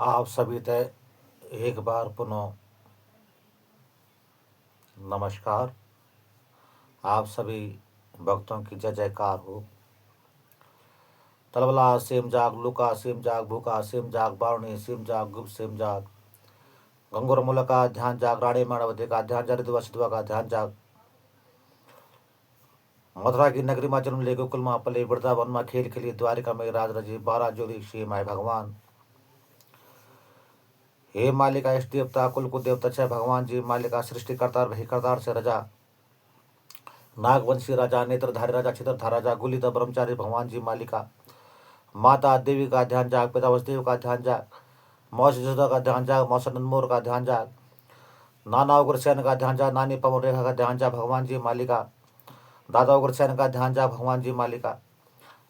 आप सभी तय एक बार पुनः नमस्कार। आप सभी भक्तों की जय जयकार हो। तलबला सेम जाग, लुका सेम जाग, भूखा सेम जाग, बावणी सेम जाग, गुप्त सेम जाग, गंगोर मूल का ध्यान जाग, रानी मानवती का ध्यान जाग, ऋतु वसुधवा का ध्यान जाग। मथुरा की नगरी में जन्म ले, गोकुल में पले, वृंदावन में खेल खेली, द्वारिका में राज रजी, 12 जोड़ी श्री माय भगवान। हे मालिका इष्ट देवता कुल को देवता छह भगवान जी, मालिका सृष्टि करतार भई करतार से रजा, नागवंशी राजा, नेत्रधारी राजा, छित्रधार राजा, गुलित ब्रह्मचारी भगवान जी मालिका। माता देवी का ध्यान जाग, पिता वसुदेव का ध्यान जाग, मौसी यशोदा का ध्यान जाग, मौसा नंदमोर का ध्यान जाग, नाना उग्रसेन का ध्यान जाग, नानी पवन रेखा का ध्यान जाग भगवान जी मालिका। दादा उग्रसेन का ध्यान जाग भगवान जी मालिका,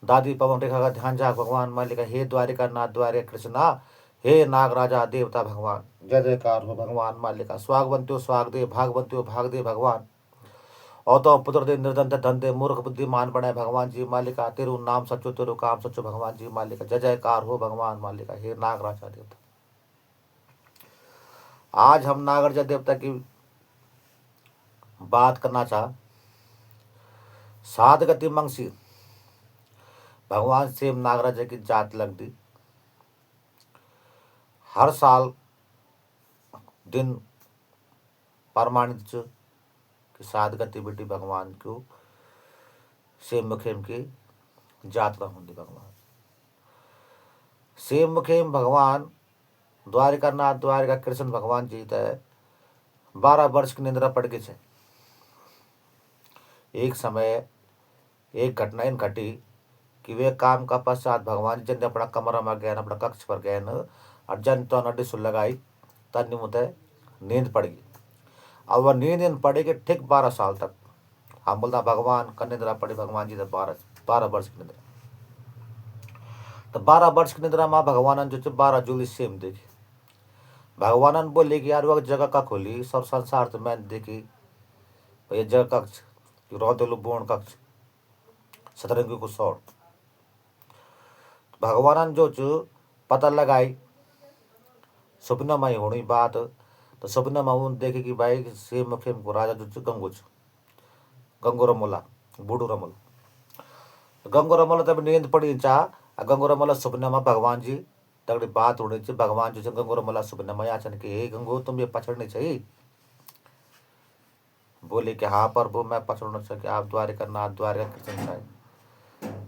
दादी पवन रेखा का ध्यान जाग भगवान मालिका। हे द्वारिका नाथ द्वारे कृष्णा, हे नाग राजा देवता भगवान। जय जयकार हो भगवान मालिका। स्वागवंत्यो स्वाग दे, भागवंत्यो भाग दे भगवान। और तो पुत्र दे, निर्धन दे, धन दे, मूर्ख बुद्धिमान बने भगवान जी मालिका। तेरु नाम सचो, तेरु काम सचो भगवान जी मालिका। जय जयकार हो भगवान मालिका। हे नाग राजा देवता। आज हम नागराजा देवता की बात करना चाह। सात गति मंगसी भगवान सेम नागराजा की जात लग दी। हर साल दिन प्रमाणित च कि सात गति बेटी भगवान को सेम मुखेम की यात्रा होंगी भगवान। सेम मुखेम भगवान द्वारिका नाथ द्वारिका कृष्ण भगवान जी तय 12 वर्ष की निंद्रा पड़ गई है। एक समय एक घटना इन घटी कि वे काम का पश्चात भगवान जी ने अपना कमरा में गए, अपना कक्ष पर गए और जन तो नडी सुन लगाई, तन मुते नींद पड़ गई। अब वह नींद पड़ेगी ठीक 12 साल तक। हम बोलता भगवान का निद्रा पड़ी भगवान जी ने 12 वर्ष की निद्रा। तो 12 वर्ष की निद्रा में भगवान जो 12 जुली सेम देखी। भगवान बोले कि यार वह जगह का खोली सब संसार तो मैंने देखी, ये जगह कक्ष रोतेलु बोण कक्ष सतरंगी को सौड़। भगवान जो पता लगाई सपना में होनी बात। तो सपना में उन देखे कि भाई सेम मुखेम को राजा जो गंगोच गंगो रमोला बूढ़ू रमोला गंगो रमोला तब नींद पड़ी चाह। गंगो रमोला सपना में भगवान जी तगड़ी बात होनी चाहिए। भगवान जो गंगो रमोला सपना में आचन के हे गंगो तुम ये पछड़नी चाहिए। बोले कि हाँ प्रभु मैं पछड़ना चाहिए, आप द्वारिका नाथ द्वारिका कृष्ण चाहिए।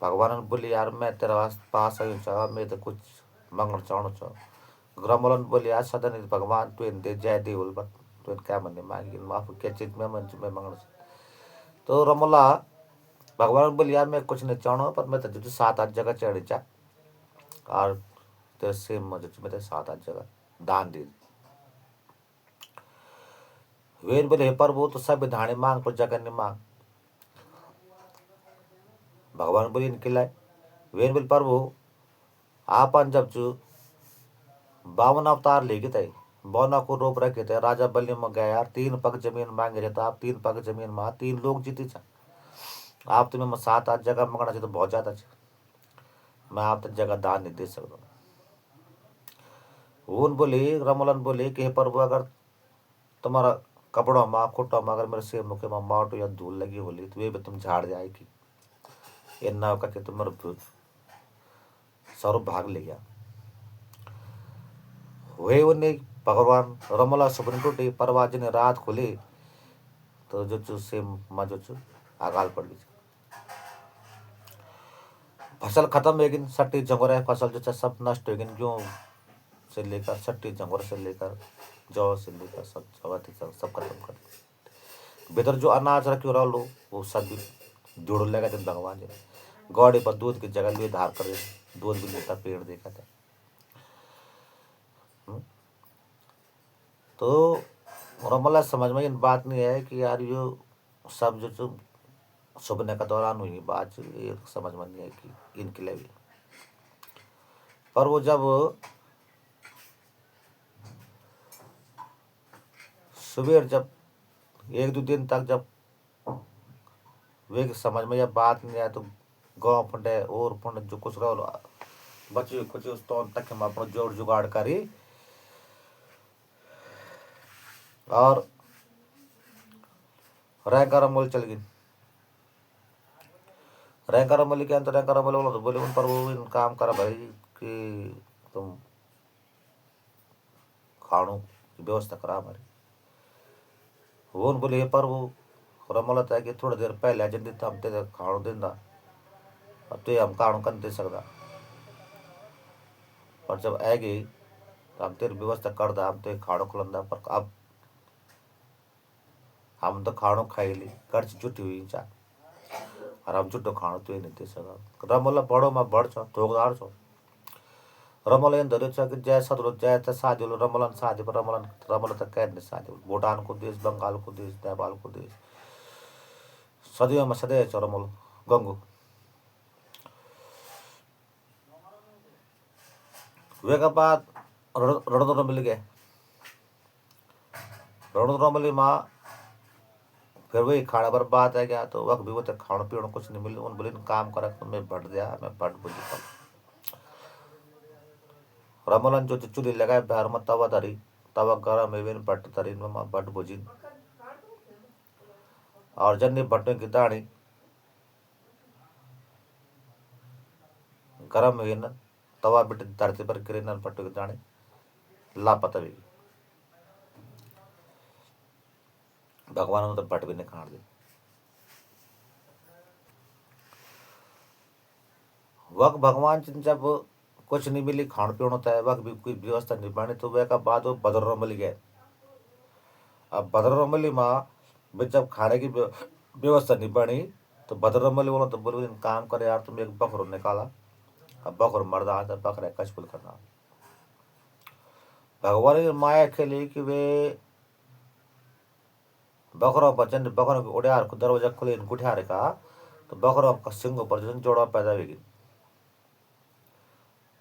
भगवान बोले यार मैं तेरा पास आई चाह, मैं तो कुछ मंगल चाहना चाह। ग्रमोलन बोले यार सदन भगवान तू इन दे जय दे बोल बट तू क्या मन मांगी माफ क्या चीज में मन में मंगल। तो रमोला भगवान बोले यार मैं कुछ नहीं चाहना, पर मैं तो 7-8 जगह चढ़ी चा और तेरे से मदद मैं तो 7-8 जगह दान दे। वेन बोले पर वो तो सब धाने मांग पर जगह नहीं मांग। भगवान बोले इनके लाए वेन बोले पर वो आपन जब जो 52 अवतार लेके थे बौना को रोप रखे थे राजा बल्ली में गया यार 3 पग जमीन मांगे रहता। आप 3 पग जमीन में 3 लोग जीते चा। आप तुम्हें 7-8 जगह मंगना चाहिए तो बहुत ज्यादा मैं आप तक जगह दान नहीं दे सकता। उन बोले रमोलन बोले कि हे प्रभु अगर तुम्हारा कपड़ों में खुटों में अगर मेरे सिर मुखे में माट या धूल लगी बोली तो वे भी तुम झाड़ जाएगी। ये ना करके तुम्हारा स्वरूप भाग ले गया। वे उन्हें भगवान रमोला सुपन टूटी परवाज ने रात खुली तो जो से माँ जो अकाल पड़ गई। फसल खत्म होगी, सट्टी जंगोर फसल जो सब नष्ट होगी। गेहूँ से लेकर सट्टी जंगोर से लेकर जौ से लेकर सब चवाती सब खत्म कर भीतर जो अनाज रखे रहो वो सब भी जुड़ लेगा। जब भगवान जी गौड़े पर दूध की जगह लिए धार कर दूध भी लेता पेड़ देखा था। तो रमला समझ में इन बात नहीं है कि यार ये सब जो सुबह का दौरान हुई बात ये समझ में नहीं है कि इनके लिए भी। पर वो जब सुबह जब 1-2 दिन तक जब वे समझ में यह बात नहीं आया तो गाँव फंडे और फंड जो कुछ रहो बची कुछ उस तो तक हम अपना जोड़ जुगाड़ करी और रैंकर मोल चल गई। रैंकर मोल के अंतर रैंकर मोल बोलो तो बोले उन पर वो इन काम करा भाई कि तुम खाणों की व्यवस्था करा हमारी। वो उन बोले पर वो रमोला था कि थोड़ी देर पहले जल्दी था हम तेरे खाणों देंदा अब तो हम खाणों कर दे सकता पर जब आ गई तो हम तेरी व्यवस्था कर दा हम तो खाणों खुलंदा पर अब हम तो खाणों खाई ली कर्ज जुटी हुई चा और हम जुटो खाणों तो नहीं दे सका। रमोला बड़ो में बढ़ छो ठोकदार छो रमोला इन धरे छ कि जय सदरो जय त शादी होलो रमोलन शादी पर रमोलन रमोला तक कैद नहीं शादी भूटान को देश बंगाल को देश नेपाल को देश सदियों में सदैव छ रमोल गंगू वे का बाद रणदोर मिल गए रणदोर मिली माँ फिर वही खाना पर बात है क्या तो वक्त भी वो तक खाना पीना कुछ नहीं मिले उन बोले काम करा तो मैं बढ़ दिया मैं बढ़ बुझी कल रमोलन जो चुली लगाए बिहार में तवा धरी तवा गरम है भट्ट धरी में भट्ट बुझी और जन्नी भट्टों की दाढ़ी गरम हुई न तवा बिट धरती पर गिरे न भट्टों की दाढ़ी लापता भी भगवान ने तो भट्ट भी नहीं खाण दी। वक्त भगवान जब कुछ नहीं मिली खाण पीण होता है वक्त भी कोई व्यवस्था नहीं बनी तो वह का बाद वो बदर मिल गए। अब बदर मिली माँ जब खाने की व्यवस्था नहीं बनी तो बदर मिली बोलो तो बोलो काम करे यार तुम एक बकरो निकाला अब बकरो मर्दा आता बकरा कचपुल करना भगवान की माया खेली कि वे बकरों बचन बकरों के उड़ियार को दरवाजा खुले गुठियार का तो बकरों का सिंह पर जो जोड़ा पैदा होगी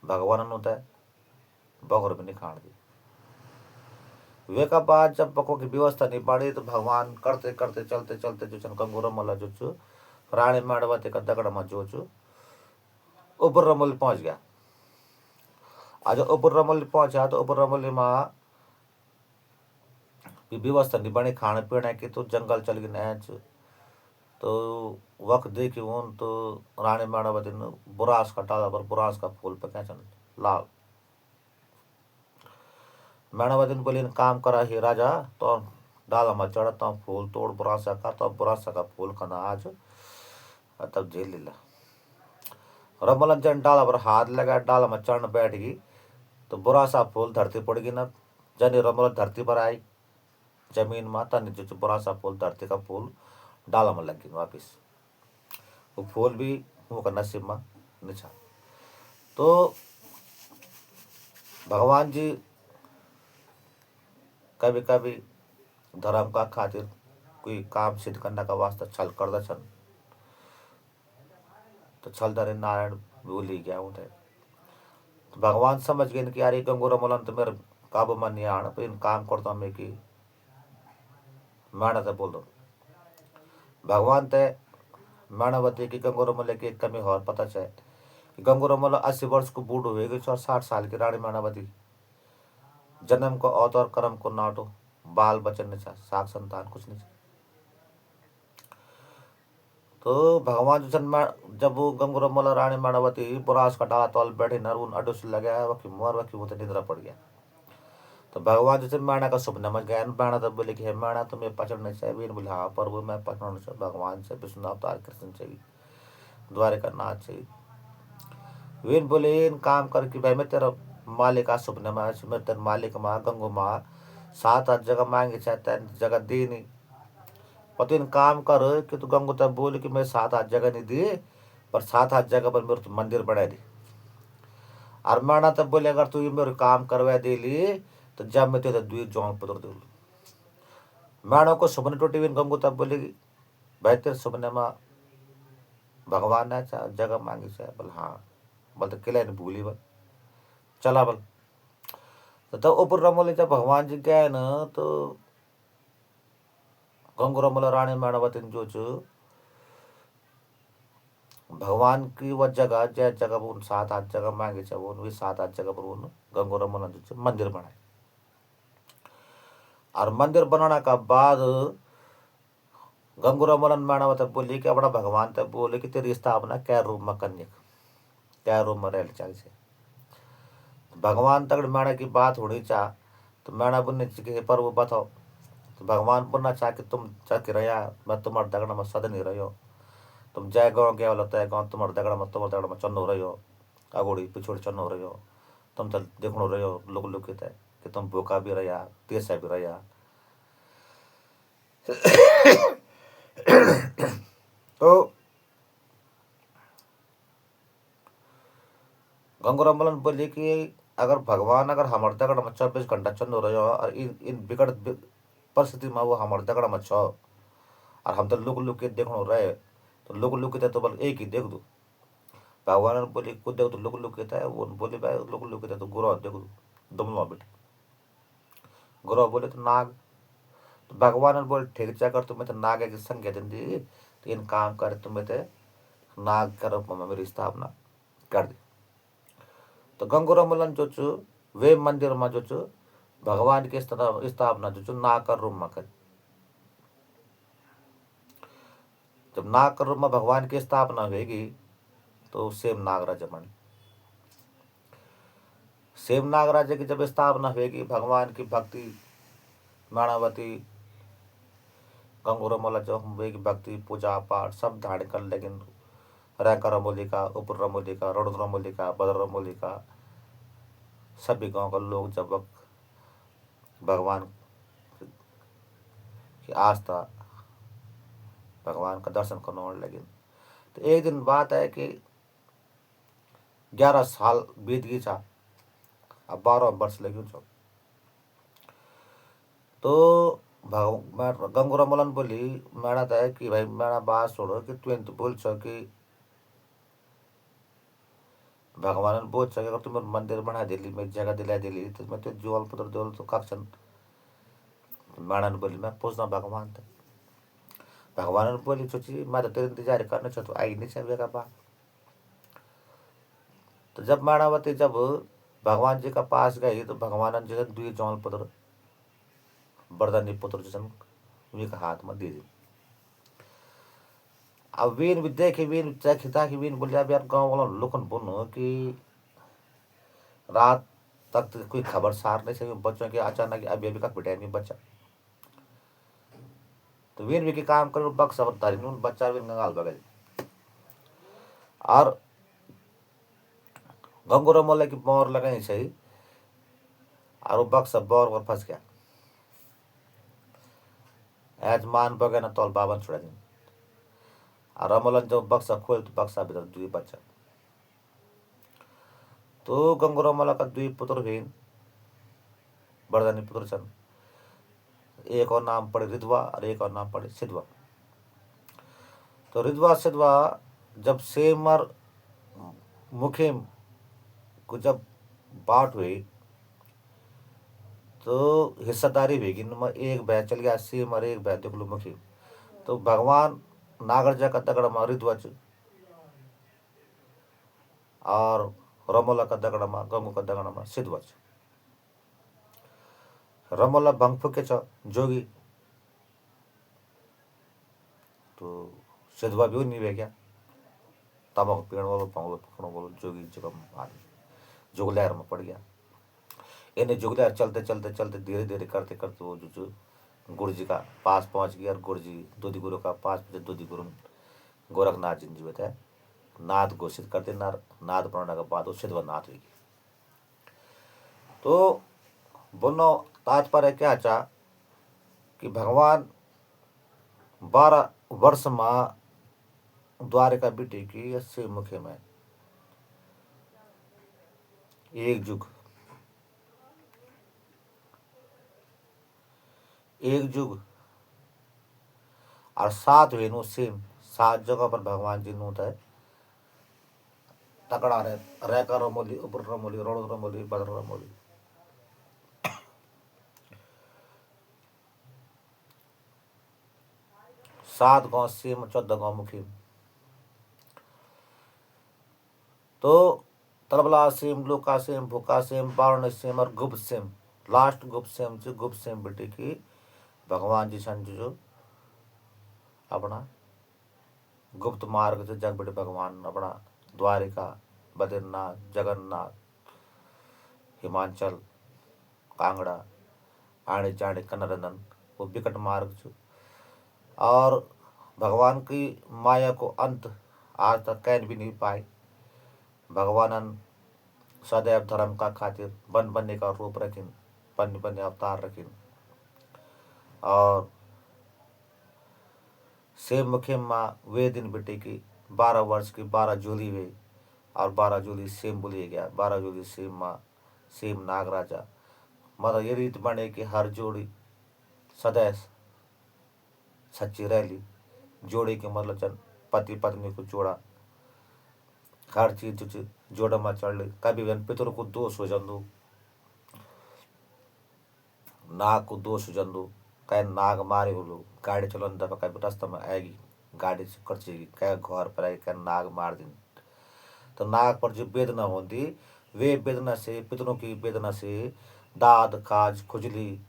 भगवान होता है बकरो भी नहीं खाण दी। वे का बाद जब बकरों की व्यवस्था नहीं बढ़ी तो भगवान करते करते चलते चलते जो कंगू रमल जो छु रानी माड़वती का दगड़ में जो छु ऊपर रमल पहुंच गया। आज ऊपर रमल पहुंचा तो ऊपर रमल माँ व्यवस्था नहीं बनी खाने पीने की तो जंगल चल गई नैच तो वक्त देखी उन तो रानी माड़वती ने बुरास का टाला पर बुरास का फूल पे क्या चल लाल माड़वती ने बोली काम करा ही राजा तो डाला में चढ़ा तो फूल तोड़ बुरासा का तो बुरासा का फूल खाना आज तब झेल लीला रमलन जन डाला पर हाथ लगा डाला में चढ़ बैठ गई तो बुरासा फूल धरती पड़ गई न जनी रमलन धरती पर आई जमीन में तन जो बुरासा फूल धरती का फूल डाला में लग गई वापिस वो फूल भी वो का नसीब में निछा। तो भगवान जी कभी कभी धर्म का खातिर कोई काम सिद्ध करने का वास्ता छल कर द छन तो छल धरे नारायण भूल ही गया उठे तो भगवान समझ गए कि यार ये गंगू रमोलन तो मेरे काबू में नहीं आना तो इन काम करता मैं कि मैंने तो बोल दो भगवान ते मानवती की गंगू रमोले की एक कमी और पता चाहे कि गंगू रमोला 80 वर्ष को बूढ़ हुए गई और 60 साल की रानी मानवती जन्म को अवतार कर्म को नाटो बाल बचन नहीं साग संतान कुछ नहीं। तो भगवान जब वो गंगू रमोला रानी मानवती बुरास का डाला तौल बैठे नर उन अडो से लगा वकी मोर वकी वो तो निद्रा पड़ गया। तो भगवान जैसे मैणा का स्वप्न में गया मैणा तब बोले कि हे मैणा तुम्हें पचड़ना चाहिए बोले हाँ पर वो मैं पचड़ना चाहिए भगवान से विष्णु अवतार कृष्ण चाहिए द्वारिका नाथ चाहिए वीन बोले इन काम करके भाई मैं तेरा मालिक आ स्वप्न में मैं तेरा मालिक माँ गंगू माँ 7-8 जगह मांगे चाहता जगह दी नहीं और इन काम कर कि तू गंगू तब बोले कि मैं 7-8 जगह नहीं दी पर 7-8 जगह पर मेरे मंदिर बना दी और मैणा तब बोले अगर तू मेरे काम करवा दे ली तो जब मैं तेरे द्वीर जोंग पदर दे मैणा को सुपने टूटी हुई गंगू तब बोलेगी भाई तेरे सुपने में भगवान है चाहे जगह मांगी चाहे बोल हाँ बोल तो किला नहीं भूली बोल चला बोल तो तब ऊपर रमोले जब भगवान जी गए न तो गंगू रमोला रानी माड़वती जो भगवान की वह जगह जै जगह पर उन 7-8 जगह मांगे छे वो भी 7-8 जगह पर उन गंगोरा मोलन जो छे मंदिर बनाए। और मंदिर बनाने का बाद गंगोरा मोलन माना मतलब बोली कि अपना भगवान तक बोले कि तेरी स्थापना कै रूप में करने कै रूप में रह चाहिए। भगवान तक माना की बात होनी चाह तो मैंने बोलने चाहिए पर वो बताओ तो भगवान बोलना चाह कि तुम चक रहा मैं तुम्हारे दगड़ में सद नहीं रही हो। तुम जय गाँव गया बोला तय गाँव तुम्हारे दगड़ में चन्न हो रही हो अगोड़ी पिछोड़ी चन्न हो रही हो। तुम तो देखो रही हो लुक लुकित है कि तुम भूखा भी रहा तेसा भी रहा। तो गंगूराम मलन बोली कि अगर भगवान अगर हमारे दगड़ में 24 घंटा चन्न हो रहे हो और इन विकट परिस्थिति में वो हमारे दगड़ में छो और हम तो लुक लुक के देखो रहे तो लुक लुक तो बल एक ही देख दो। भगवान ने बोली खुद देख तो लुक लुक है वो बोली भाई लुक लुक तो गुरु देख दो दुमलो बेटे। गुरु बोले तो नाग तो भगवान ने बोले ठीक चाह कर तुम्हें तो नाग की संज्ञा दी तो इन काम कर तुम्हें तो नाग के रूप में मेरी स्थापना कर दी। तो गंगूरा मलन जो छु वे मंदिर में जो छु भगवान की स्थापना जो छु नाग का रूप में करी। जब नाग का रूप में भगवान की स्थापना होगी तो सेम नागराज बने। सेम नागराज की जब स्थापना होगी भगवान की भक्ति माणावती गंगूरा मल्ल जो होगी भक्ति पूजा पाठ सब धारण कर लेकिन रैंका रमोलिका उपर रमोलिका रण रमोलिका बदर रमोलिका सभी गांव का लोग जब भगवान की आस्था भगवान का दर्शन करने लगे। तो एक दिन बात है कि 11 साल बीत गई था अब 12 वर्ष लगी छो। तो गंगूरा मलन बोली मैंने तो कि भाई मैंने बात छोड़ो कि तू तो बोल छो कि भगवान ने बोल छो अगर तुम मंदिर बना दिली मेरी जगह दिला दिली तो मैं तो जोल पुत्र जोल तो कक्षन। मैंने बोली मैं पूछना भगवान थे भगवान ने बोली सोची मैं तो तेरे इंतजार करना चाहता तो आई नहीं चाहिए का बात। तो जब माणावती जब भगवान जी का पास गई तो भगवान जी दुई जौल पुत्र वरदानी पुत्र जो उन्हीं का हाथ में दे दी। अब वीन भी देखे वीन चखिता की वीन बोलिया यार गाँव वाला लुकन बोनो कि रात तक तो कोई खबर सार नहीं चाहिए बच्चों के अचानक अभी अभी का पिटाई नहीं बच्चा। तो वीन भी के काम कर बक्स अब तारी बच्चा वीन गंगाल बगल और गंगूरा मोल की मोर लगाई सही और वो बक्स बोर और फंस गया। आज मान बगे ना तौल बाबन छुड़ा दी और रमोलन जब बक्सा खोल तो बक्सा भीतर दुई बच्चा। तो गंगूरा मोला का दुई पुत्र भीन बरदानी पुत्र छन एक और नाम पड़े रिधवा और एक और नाम पड़े सिद्धवा। तो रिधवा सिद्धवा जब सेमर मुखिम को जब बात हुई तो हिस्सेदारी भेगी में एक भय चल गया सेम और एक भय देख लो मुखिम। तो भगवान नागरजा का दगड़ में रिध्वज और रमोला का दगड़ में गंगू का दगड़ में सिद्धवज। रमोला भंग फुके छ जोगी तो सिद्धवा भी नहीं गया तमक पेड़ वालों पंगलो पकड़ो बोलो जोगी जगह आदमी जुगलैर में पड़ गया। इन्हें जुगलैर चलते चलते चलते धीरे धीरे करते करते वो जो गुरु जी का पास पहुंच गया और गुरु जी दूधी गुरु का पास दूधी गुरु गोरखनाथ जी जी बताए नाथ घोषित करते नाथ बनाने के बाद वो सिद्धवा नाथ हुई। तो बोलो तात्पर्य क्या चाह कि भगवान 12 वर्ष में द्वारिका बेटी की 80 मुखे में एक जुग और 7 वेणु सेम 7 जगह पर भगवान जी नूत है तकड़ा रैका रमोली उपर रमोली रण रमोली बदर रमोली। सात गांव सेम 14 गांव मुखी तो तलबला सेम, लूका सेम, भूका सेम, बारण सेम और गुप्त सेम, लास्ट गुप्त सेम च गुप्त सेम बेटे की भगवान जी छन् जो अपना गुप्त मार्ग से जग बेटे भगवान अपना द्वारिका, बद्रीनाथ, जगन्नाथ, हिमाचल, कांगड़ा आने जाने कनरनन वो विकट मार्ग छ। और भगवान की माया को अंत आज तक कैन भी नहीं पाए। भगवानन सदैव धर्म का खातिर बन बनने का रूप रखिन, बन बने अवतार रखिन। और सेम मुखे माँ वे दिन बेटे की 12 वर्ष की 12 जोली वे, और 12 जोली सेम बोलिए गया, 12 जोली सेम माँ सेम नागराजा। मतलब ये रीत बने कि हर जोड़ी सदैव सच्ची रैली। जोड़ी के मतलब चल पति पत्नी को जोड़ा, हर चीज जो जोड़ा में चढ़ ली। कभी भी पितर को दोष हो जंदू, नाग को दोष हो जंदू, कह नाग मारे हो लो गाड़ी चलन दफा कभी रास्ता में आएगी, गाड़ी से खर्चेगी, कह घर पर आएगी, कह नाग मार दिन। तो नाग पर जो वेदना होती, वे वेदना से, पितरों की वेदना से दाद काज खुजली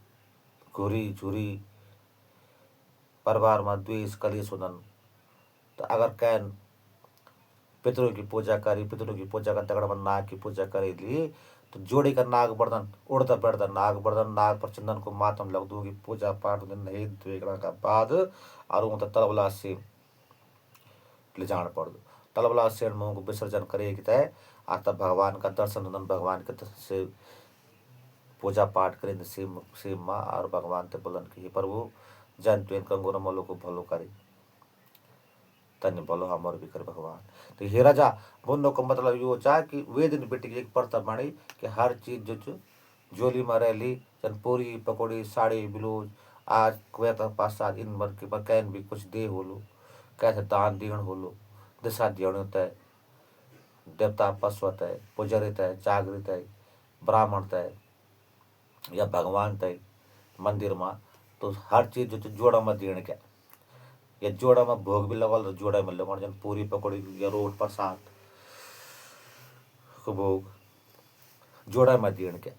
घुरी झुरी, परिवार में द्वेष कलेश होदन। तो अगर कैन पितरों की पूजा करी, पितरों की पूजा का तगड़ में नाग की पूजा करेली, तो जोड़ी का नाग वर्धन उड़ता बैठता नाग वर्धन, नाग पर चंदन को मातम लग दूंगी, पूजा पाठ नहीं देखने का बाद और वो तलबला से ले जान पड़ दो। तलबला से मुँह को विसर्जन करेगी तय आ तब भगवान का दर्शन होदन, भगवान के से पूजा पाठ करें शिव शिव माँ और भगवान ते बोलन कि हे प्रभु जन तुन कंगोर मलो को भलो करी, तन्य भलो हमर भी करे भगवान। तो हे राजा बोलने को मतलब यो चा कि वे दिन बेटी की एक परता बाणी कि हर चीज जो जोली में रैली, जन पूरी पकौड़ी साड़ी ब्लाउज आज कुए का पास सात इन भर के बकैन भी कुछ दे होलो, कैसे दान दीण होलो, दिशा दियण होता है, देवता पशु तय, पुजारी तय, जागृत तय, ब्राह्मण तय या भगवान तय मंदिर में। तो हर चीज जो जोड़ा में दीण क्या, या जोड़ा में भोग भी लगल तो जोड़ा में लगल, जन पूरी पकौड़ी या रोट प्रसाद को भोग जोड़ा में दीण क्या।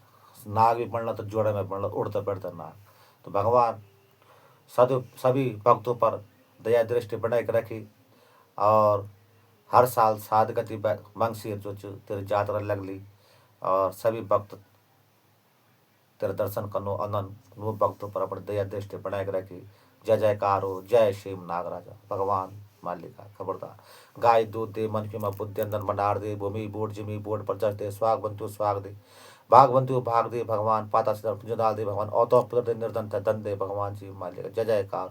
नाग भी बनला तो जोड़ा में बनला, उड़ता बैठता नाग। तो भगवान सभी भक्तों पर दया दृष्टि बनाए के रखी। और हर साल साध गति मंगसिर जो तेरी यात्रा लगली और सभी भक्त तेरे दर्शन करनो अनंत वो भक्तों पर अपनी दया दृष्टि बनाए के रखी। जय जयकार हो, जय शिव नागराजा भगवान मालिका। खबरदार गाय दूध दे, मन की बुद्धि अंदर भंडार दे, भूमि बोट जिमी बोट पर जस दे, स्वाग बंतु स्वाग दे, भाग दे भगवान, पाता से डाल दे भगवान, औतो पुत्र दे, निर्धन दे, धन दे भगवान जी मालिका। जय जयकार।